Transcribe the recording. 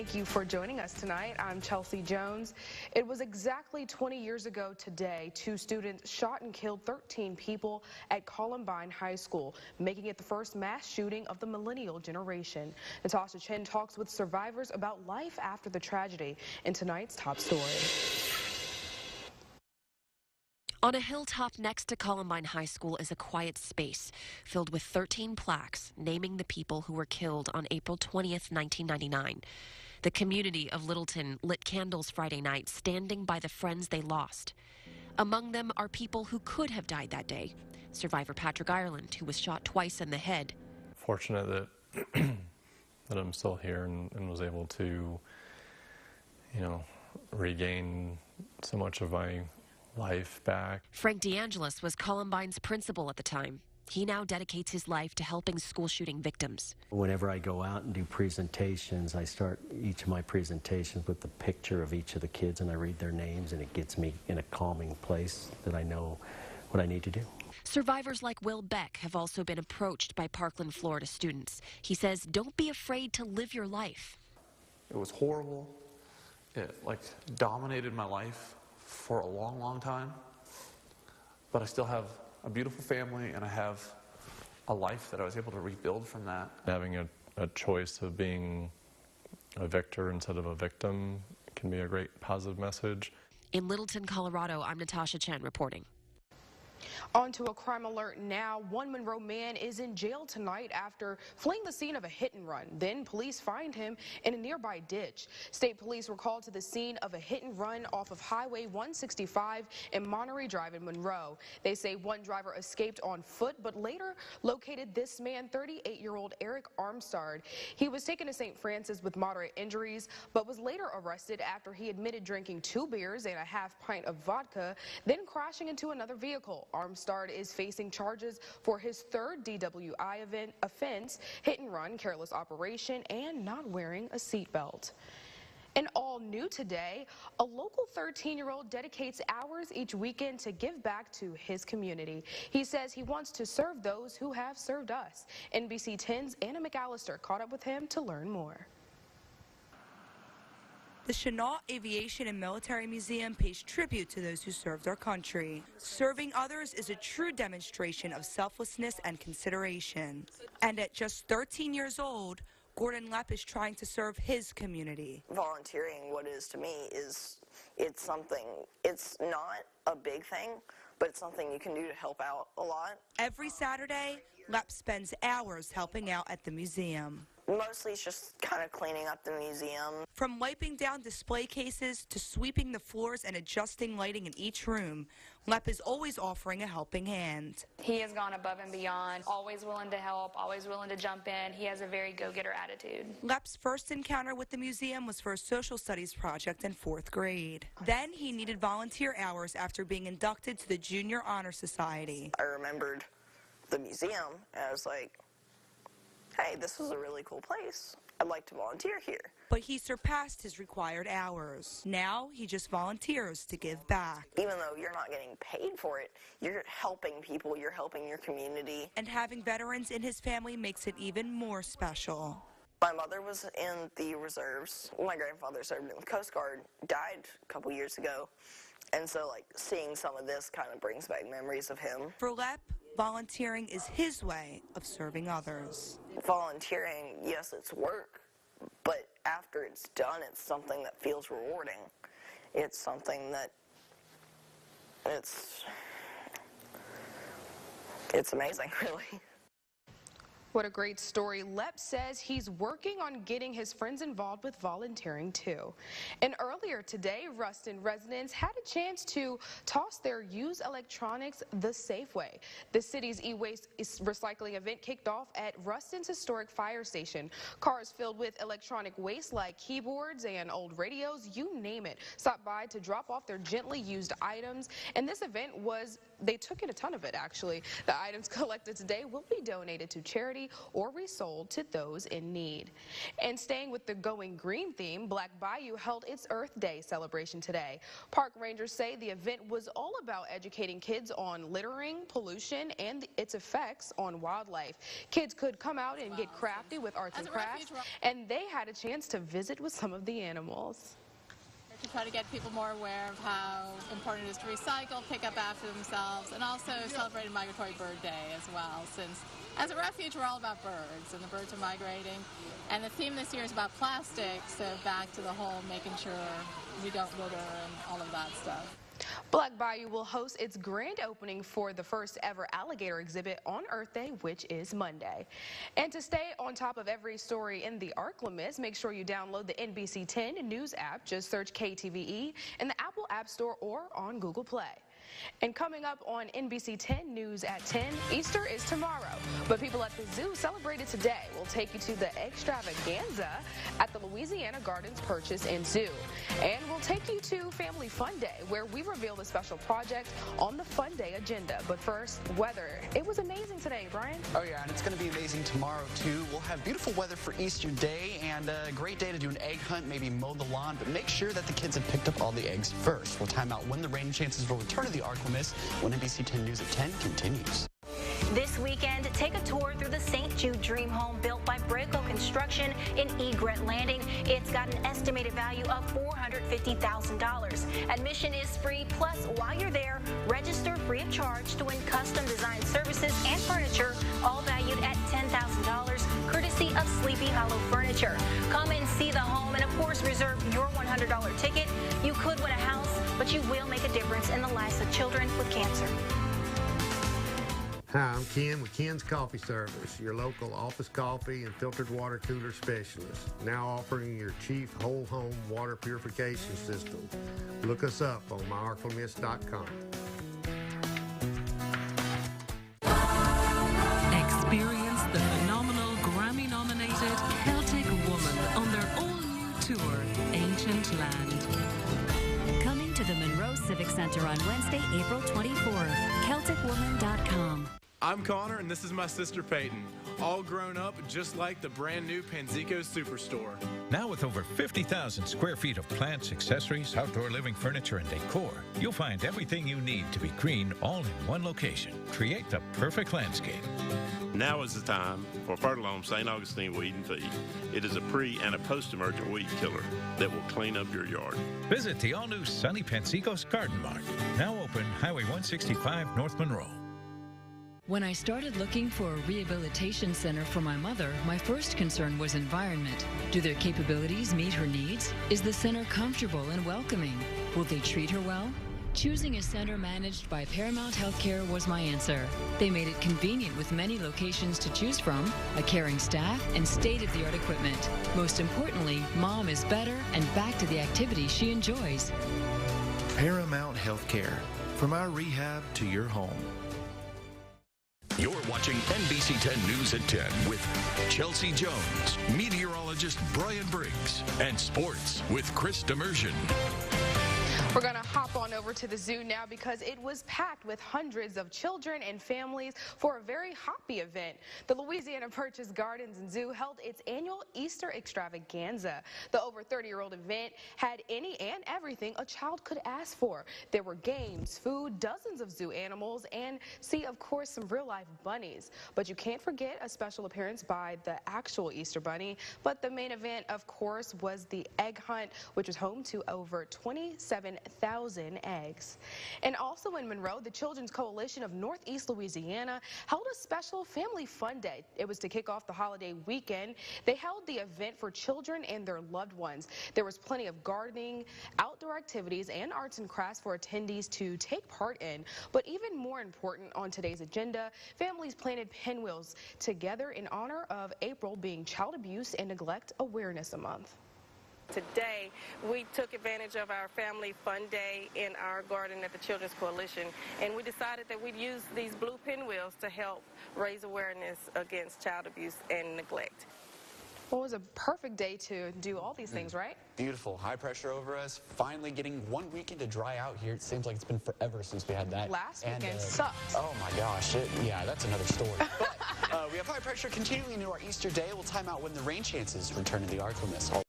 Thank you for joining us tonight. I'm Chelsea Jones. It was exactly 20 years ago today, 2 students shot and killed 13 people at Columbine High School, making it the first mass shooting of the millennial generation. Natasha Chen talks with survivors about life after the tragedy in tonight's top story. On a hilltop next to Columbine High School is a quiet space filled with 13 plaques naming the people who were killed on April 20th, 1999. The community of Littleton lit candles Friday night, standing by the friends they lost. Among them are people who could have died that day. Survivor Patrick Ireland, who was shot twice in the head. Fortunate that that I'm still here and was able to, regain so much of my life back. Frank DeAngelis was Columbine's principal at the time. He now dedicates his life to helping school shooting victims. Whenever I go out and do presentations, I start each of my presentations with the picture of each of the kids, and I read their names, and it gets me in a calming place that I know what I need to do. Survivors like Will Beck have also been approached by Parkland, Florida students. He says, don't be afraid to live your life. It was horrible. It dominated my life for a long, long time. But I still have a beautiful family, and I have a life that I was able to rebuild from that. Having a choice of being a victor instead of a victim can be a great positive message. In Littleton, Colorado, I'm Natasha Chen reporting. On to a crime alert now. One Monroe man is in jail tonight after fleeing the scene of a hit and run. Then police find him in a nearby ditch. State police were called to the scene of a hit and run off of Highway 165 in Monterey Drive in Monroe. They say one driver escaped on foot, but later located this man, 38-year-old Eric Armstead. He was taken to St. Francis with moderate injuries, but was later arrested after he admitted drinking 2 beers and a half pint of vodka, then crashing into another vehicle. Armstead is facing charges for his 3rd DWI offense, hit and run, careless operation, and not wearing a seatbelt. And all new today, a local 13-year-old dedicates hours each weekend to give back to his community. He says he wants to serve those who have served us. NBC 10's Anna McAllister caught up with him to learn more. The Chennault Aviation and Military Museum pays tribute to those who served our country. Serving others is a true demonstration of selflessness and consideration. And at just 13 years old, Gordon Lepp is trying to serve his community. Volunteering, what it is to me, it's something, it's not a big thing, but it's something you can do to help out a lot. Every Saturday, Lepp spends hours helping out at the museum. Mostly it's just kind of cleaning up the museum. From wiping down display cases to sweeping the floors and adjusting lighting in each room, Lepp is always offering a helping hand. He has gone above and beyond, always willing to help, always willing to jump in. He has a very go-getter attitude. Lepp's first encounter with the museum was for a social studies project in 4th grade. Then he needed volunteer hours after being inducted to the Junior Honor Society. I remembered the museum, and I was like, hey, this is a really cool place. I'd like to volunteer here. But he surpassed his required hours. Now he just volunteers to give back. Even though you're not getting paid for it, you're helping people, you're helping your community. And having veterans in his family makes it even more special. My mother was in the reserves. My grandfather served in the Coast Guard, died a couple years ago. And so, seeing some of this kind of brings back memories of him. For Lepp, volunteering is his way of serving others. Volunteering, yes, it's work, but after it's done, it's something that feels rewarding. It's something that it's amazing, really. What a great story. Lepp says he's working on getting his friends involved with volunteering too. And earlier today, Ruston residents had a chance to toss their used electronics the safe way. The city's e-waste recycling event kicked off at Ruston's historic fire station. Cars filled with electronic waste like keyboards and old radios, you name it, stopped by to drop off their gently used items. And this event they took in a ton of it actually. The items collected today will be donated to charity charity or resold to those in need. And staying with the Going Green theme, Black Bayou held its Earth Day celebration today. Park rangers say the event was all about educating kids on littering, pollution, and its effects on wildlife. Kids could come out and get crafty with arts and crafts, and they had a chance to visit with some of the animals. To try to get people more aware of how important it is to recycle, pick up after themselves, and also celebrate Migratory Bird Day as well, since as a refuge we're all about birds, and the birds are migrating. And the theme this year is about plastic, so back to the whole making sure we don't litter and all of that stuff. Black Bayou will host its grand opening for the first ever alligator exhibit on Earth Day, which is Monday. And to stay on top of every story in the ArkLaMiss, make sure you download the NBC 10 News app. Just search KTVE in the Apple App Store or on Google Play. And coming up on NBC 10 News at 10, Easter is tomorrow, but people at the zoo celebrated today. We'll take you to the extravaganza at the Louisiana Gardens Purchase and Zoo. And we'll take you to Family Fun Day, where we reveal the special project on the Fun Day agenda. But first, weather. It was amazing today, Brian. Oh yeah, and it's going to be amazing tomorrow too. We'll have beautiful weather for Easter Day and a great day to do an egg hunt, maybe mow the lawn, but make sure that the kids have picked up all the eggs first. We'll time out when the rain chances will return to the ArkLaMiss when NBC 10 News at 10 continues. This weekend, take a tour through the St. Jude Dream Home built by Braco Construction in Egret Landing. It's got an estimated value of $450,000. Admission is free, plus while you're there, register free of charge to win custom design services and furniture, all valued at $10,000, courtesy of Sleepy Hollow Furniture. Come and see the home and, of course, reserve your $100 ticket. You could win a house, but you will make a difference in the lives of children with cancer. Hi, I'm Ken with Ken's Coffee Service, your local office coffee and filtered water cooler specialist, now offering your cheap whole home water purification system. Look us up on myarklamiss.com. Experience the phenomenal Grammy-nominated Celtic Woman on their all-new tour, Ancient Land. Coming to the Monroe Civic Center on Wednesday, April 24th. CelticWoman.com. I'm Connor, and this is my sister Peyton, all grown up just like the brand new Panzico Superstore. Now with over 50,000 square feet of plants, accessories, outdoor living furniture, and decor, you'll find everything you need to be green all in one location. Create the perfect landscape. Now is the time for Fertilome St. Augustine Weed and Feed. It is a pre- and a post-emergent weed killer that will clean up your yard. Visit the all-new Sunny Panzicos Garden Mart, now open Highway 165 North Monroe. When I started looking for a rehabilitation center for my mother, my first concern was environment. Do their capabilities meet her needs? Is the center comfortable and welcoming? Will they treat her well? Choosing a center managed by Paramount Healthcare was my answer. They made it convenient with many locations to choose from, a caring staff, and state-of-the-art equipment. Most importantly, Mom is better and back to the activities she enjoys. Paramount Healthcare, from our rehab to your home. You're watching NBC 10 News at 10 with Chelsea Jones, meteorologist Brian Briggs, and sports with Chris Demersion. We're going to hop on over to the zoo now because it was packed with hundreds of children and families for a very hoppy event. The Louisiana Purchase Gardens and Zoo held its annual Easter extravaganza. The over 30-year-old event had any and everything a child could ask for. There were games, food, dozens of zoo animals, and of course, some real-life bunnies. But you can't forget a special appearance by the actual Easter Bunny. But the main event, of course, was the egg hunt, which was home to over 27,000 eggs. And also in Monroe, the Children's Coalition of Northeast Louisiana held a special family fun day. It was to kick off the holiday weekend. They held the event for children and their loved ones. There was plenty of gardening, outdoor activities, and arts and crafts for attendees to take part in. But even more important on today's agenda, families planted pinwheels together in honor of April being Child Abuse and Neglect Awareness Month. Today, we took advantage of our Family Fun Day in our garden at the Children's Coalition, and we decided that we'd use these blue pinwheels to help raise awareness against child abuse and neglect. Well, it was a perfect day to do all these things, right? Beautiful. High pressure over us. Finally getting one weekend to dry out here. It seems like it's been forever since we had that. Last weekend sucked. Oh, my gosh. Yeah, that's another story. But We have high pressure continuing into our Easter day. We'll time out when the rain chances return to the ArkLA missile.